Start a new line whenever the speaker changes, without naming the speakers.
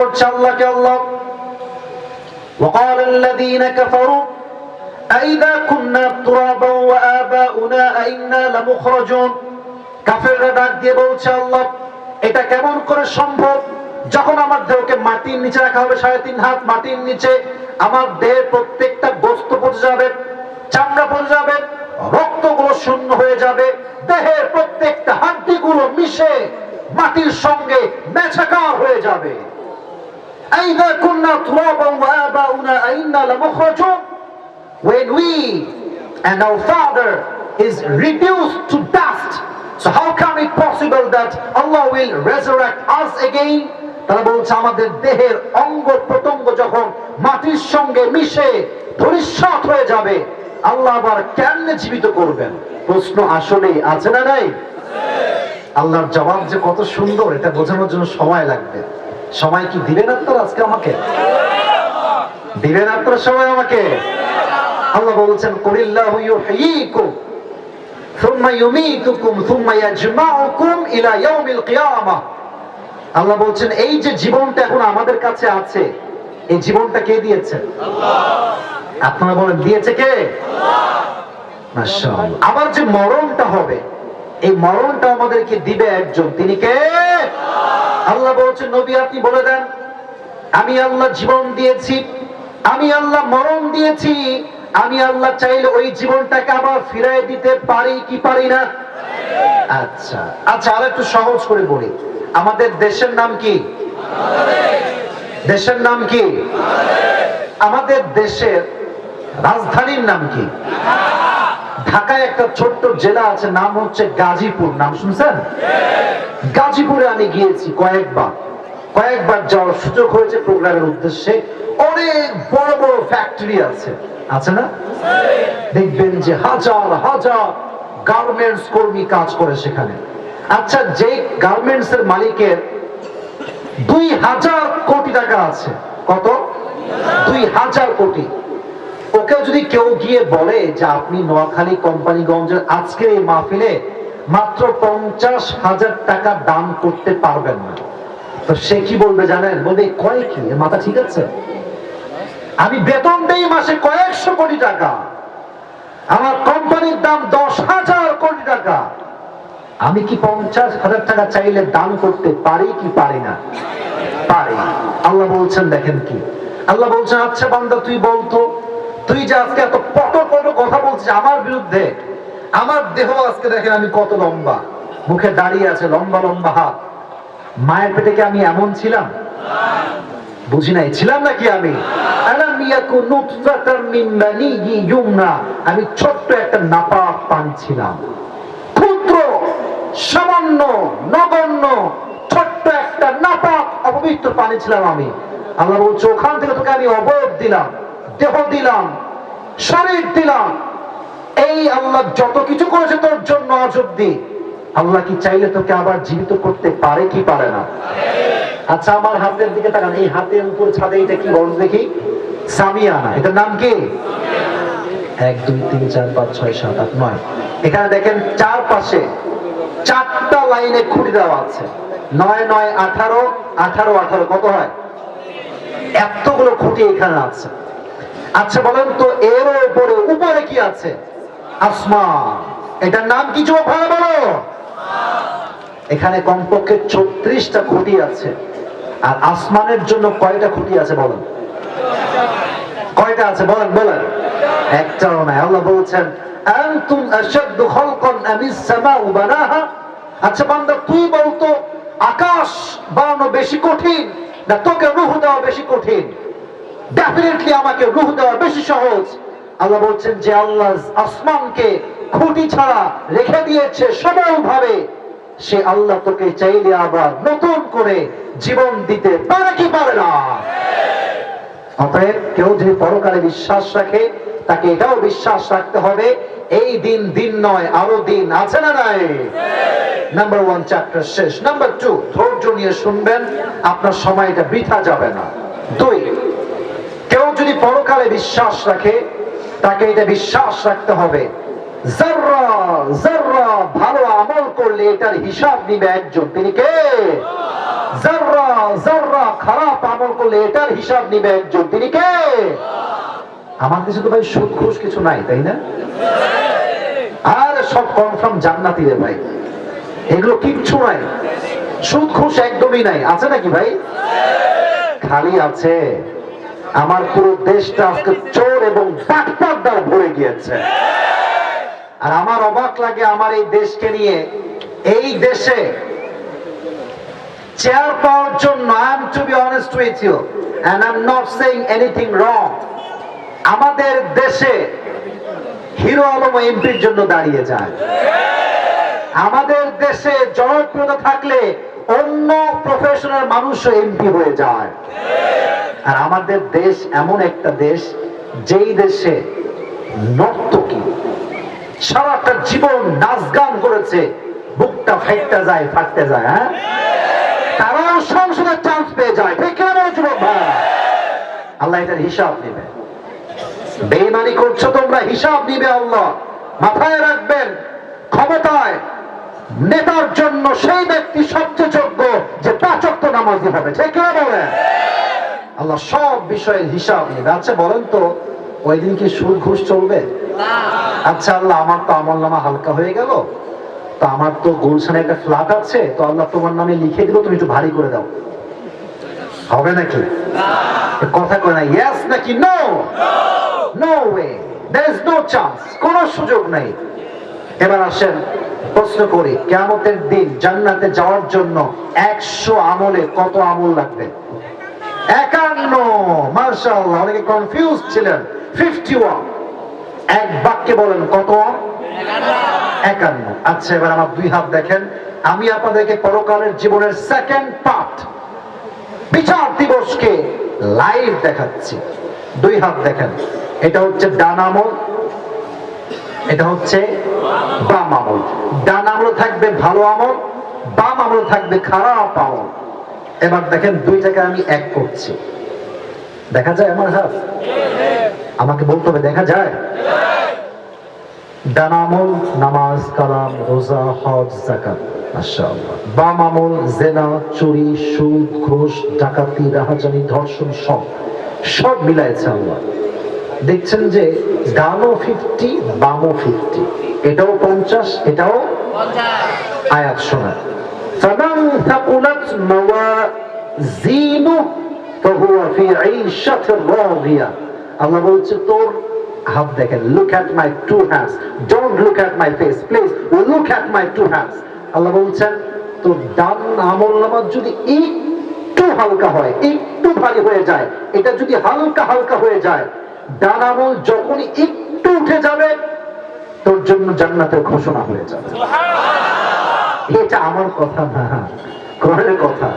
আল্লাহকে আল্লাহ وقال الذين كفروا أئذا كنا ترابا وآباؤنا أئنا لمخرجون কাফেররা ডাক দিয়ে বলছে আল্লাহ এটা কেমন করে সম্ভব যখন আমার দেহকে মাটির নিচে রাখা হবে 3.5 হাত মাটির নিচে আমার দেহের প্রত্যেকটা বস্তু পচে যাবে চামড়া পচে যাবে রক্তগুলো শূন্য হয়ে যাবে দেহের প্রত্যেকটা হাড্ডিগুলো মিশে মাটির সঙ্গে মেছাকার হয়ে যাবে أَإِذَا كُنَّا تُرَابًا وَآبَاؤُنَا أَإِنَّا لَمُخْرَجُونَ When we and our father is reduced to dust, so how come it possible that Allah will resurrect us again? তারা বলছে আমাদের দেহের অঙ্গ প্রত্যঙ্গ যখন মাটির সঙ্গে মিশে ধূলিসাৎ হয়ে যাবে আল্লাহ আবার কেমনে জীবিত করবেন? প্রশ্ন আসলে আছে না নাই? আল্লাহর জবাব যে কত সুন্দর এটা বোঝানোর জন্য সময় লাগবে। সময় কি দিবেন আপনারা আজকে আমাকে? দিবেন আপনারা সময় আমাকে? আল্লাহ বলছেন কুলিল্লাহু ইউহয়িকুম সুম্মা ইউমীতুকুম সুম্মা ইয়াজমাউকুম ইলা ইয়াউমিল কিয়ামাহ। আল্লাহ বলছেন এই যে জীবনটা এখন আমাদের কাছে আছে এই জীবনটা কে দিয়েছে? আল্লাহ। আপনারা বলেন দিয়েছে কে? আল্লাহ। মাশাআল্লাহ। আবার যে মরণটা হবে এই মরণটা আমাদেরকে দিবে একজন, তিনি কে? আল্লাহ বলছেন নবী আপনি বলে দেন আমি আল্লাহ জীবন দিয়েছি, আমি আল্লাহ মরণ দিয়েছি, আমি আল্লাহ চাইলে ওই জীবনটাকে আবার ফিরিয়ে দিতে পারি কি পারি না? আচ্ছা আচ্ছা আর একটু সহজ করে বলি, আমাদের দেশের নাম কি? দেশের নাম কি? আমাদের দেশের রাজধানীর নাম কি? ঢাকায় একটা ছোট্ট জেলা আছে নাম হচ্ছে গাজীপুর, নাম শুনছেন? গাজীপুরে আমি গিয়েছি কয়েকবার যাওয়ার সুযোগ হয়েছে প্রোগ্রামের উদ্দেশ্যে। অনেক বড় বড় ফ্যাক্টরি আছে না? দেখবেন যে হাজার হাজার গার্মেন্টস কর্মী কাজ করে সেখানে। আচ্ছা যে গার্মেন্টস এর মালিকের 2000 কোটি টাকা আছে, কত? 2000 কোটি। ওকে যদি কেউ গিয়ে বলে যে আপনি নোয়াখালী কোম্পানিগঞ্জের আজকের এই মাহফিলে মাত্র 50,000 টাকা দান করতে পারবেন না, তো সে কি বলবে জানেন? বলবে কয় কি মাথা ঠিক আছে? আমি বেতন দেই মাসে কয়েকশো কোটি টাকা, আমার কোম্পানির দাম 10,000 কোটি টাকা, আমি কি 50,000 টাকা চাইলে দান করতে পারি কি পারি না? পারি। আল্লাহ বলছেন দেখেন কি, আল্লাহ বলছেন আচ্ছা বান্দা তুই বলতো তুই যে আজকে এত পটো কথা বলছিস আমার বিরুদ্ধে, আমার দেহ আজকে দেখেন আমি কত লম্বা, মুখে দাঁড়িয়ে আছে লম্বা লম্বা হাত, মায়ের পেটে কি আমি এমন ছিলাম? বুঝি নাই, ছিলাম নাকি আমি? আমি ছোট্ট একটা নাপাক পানি ছিলাম, ক্ষুদ্র সামান্য নগণ্য ছোট্ট একটা নাপাক অপবিত্র পানি ছিলাম আমি। আল্লাহ বলছে ওখান থেকে তোকে আমি অবয়ব দিলাম, দেহ দিলাম, শরীর দিলাম, এই আল্লাহ যত কিছু করেছে তোর জন্য আজ অব্দি, আল্লাহ কি চাইলে তোকে আবার জীবিত করতে পারে কি পারে না? আচ্ছা আমার হাতের দিকে তাকান, এই হাতের উপর ছাদে এটা কি বল দেখি? সামিয়ানা। এটার নাম কি? 1 2 3 4 5 6 7 8 9। এখানে দেখেন চারপাশে 4টা লাইনে খুঁটি দেওয়া আছে, 9 9 18 18 18 কত হয়? এতগুলো খুঁটি এখানে আছে। আচ্ছা বলেন তো এর উপরে কি আছে? আসমান। এটার নাম কি যুবক ভাই বলো? এখানে কমপক্ষে 36টা খুঁটি আছে। আর আসমানের জন্য কয়টা খুঁটি আছে বলেন? কয়টা আছে বলেন? বলেন। একটাও নাই। আল্লাহ বলছেন আনতুম আশাদ্দু খালকান আমিস সামাউ বানাহা। আচ্ছা বান্দা তুই বলতো আকাশ বানানো বেশি কঠিন না তোকে রূহ দেওয়া বেশি কঠিন? ডেফিনেটলি আমাকে রূহ দেওয়া বেশি সহজ। আল্লাহ বলছেন যে আল্লাহ আসমানকে খুঁটি ছাড়া রেখে দিয়েছে সবলভাবে, সে আল্লাহ তোকে চাইলে আবার নতুন করে জীবন দিতে পারে কি পারে না? অতএব কেউ যদি পরকালে বিশ্বাস রাখে তাকে এটাও বিশ্বাস রাখতে হবে এই দিন নয় আরো দিন আছে না নাই? নাম্বার 1 চ্যাপ্টার শেষ। নাম্বার 2 ধৈর্য নিয়ে শুনবেন, আপনার সময়টা বৃথা যাবে না। 2 কেউ যদি পরকালে বিশ্বাস রাখে তাকে এটা বিশ্বাস রাখতে হবে যাররা যাররা ভালো আমল করলে এটার হিসাব নিবে একজন, তিনি কে? যাররা যাররা খারাপ আমল করলে এটার হিসাব নিবে একজন, তিনি কে? আমার কাছে তো ভাই সুদ ঘুষ কিছু নাই, তাই না? আর সব কনফার্ম জান্নাতি রে ভাই, এগুলো কিচ্ছু নাই, সুদ ঘুষ একদমই নাই। আছে নাকি ভাই? খালি আছে আমার পুরো দেশটা আজকে চোর এবং বাটপার দ্বারা ভরে গিয়েছে। আর আমার অবাক লাগে আমার এই দেশকে নিয়ে, এই দেশে চেয়ার পাওয়ার জন্য, I am to be honest with you and I'm not saying anything wrong, আমাদের দেশে হিরো আলম এমপির জন্য দাঁড়িয়ে যায়। আমাদের দেশে জনপ্রিয়তা থাকলে অন্য প্রফেশনাল মানুষও এমপি হয়ে যায়। আর আমাদের দেশ এমন একটা দেশ, যেই দেশে নর্তকী সারাটা জীবন নাচ গান করেছে, বুকটা ফাটতে যায় ফাটতে যায়, হ্যাঁ, তারাও সংসদের চান্স পেয়ে যায়। ঠিক কেন যুবক ভাই? আল্লাহ এটার হিসাব নেবে। বেঈমানি করছো তোমরা, হিসাব নিবে আল্লাহ। মাথায় রাখবেন, ক্ষমতায় নেতার জন্য সেই ব্যক্তি সবচেয়ে যোগ্য যে 5 ওয়াক্ত নামাজি হবে। ঠিক কি বলেন? আল্লাহ সব বিষয়ের হিসাব নেবে। আচ্ছা বলেন তো, ওই দিন কি সুদ ঘুষ চলবে? আচ্ছা আল্লাহ, আমার তো আমলনামা হালকা হয়ে গেল, তো আমার তো গুলশানে একটা ফ্ল্যাট আছে, তো আল্লাহ তোমার নামে লিখে দিল, তুমি একটু ভারী করে দাও, হবে নাকি? কথা কয় না, ইয়েস নাকি no? No way, there is no chance, কোনো সুযোগ নাই। এবার আসেন প্রশ্ন করি, কিয়ামতের দিন জান্নাতে যাওয়ার জন্য 100 আমলে কত আমল লাগবে? 51। মাশাআল্লাহ, অনেকে কনফিউজ ছিলেন। 51। এক বাক্যে বলেন কত? 51। আচ্ছা এবার আমার 2 হাত দেখেন, আমি আপনাদেরকে পরকালের জীবনের সেকেন্ড পার্ট, বিচার দিবসকে লাইভ দেখাচ্ছি। 2 হাত দেখেন, এটা হচ্ছে ডান আমল, এটা হচ্ছে বাম আমল। ডান আমল থাকবে ভালো আমল, বাম আমল থাকবে খারাপ আমল। এবার দেখেন 2টাকে আমি এক করছি, দেখা যায় আমার হাত? আমাকে বলতে হবে দেখা যায়? ডান আমল নামাজ, কালাম, রোজা, হজ, যাকাত, মাশাআল্লাহ। বাম আমল জিনা, চুরি, সুদ, ঘুষ, ডাকাতি, রাহাজানি, ধর্ষণ, সব মিলাইছে আল্লাহ। দেখছেন যে ডানও 50, বামও 50, এটাও 50, এটাও 50। আয়াত শোনা, ফামান থাকুলাত মাওয়াজিনু ফাহুয়া ফি ঈশাতির রাদিয়া। আল্লাহ বলছে তোর হাত দেখেন, look at my 2 hands, don't look at my face, please look at my 2 hands। আল্লাহ বলছেন তোর ডান আমলনামা যদি একটু হালকা হয়, একটু ভারী হয়ে যায়, এটা যদি হালকা হালকা হয়ে যায়, ডান আমল যখনই একটু উঠে যাবে, তোর জন্য জান্নাতের ঘোষণা হয়ে যাবে। এটা আমার কথা না, কোরআনের কথা।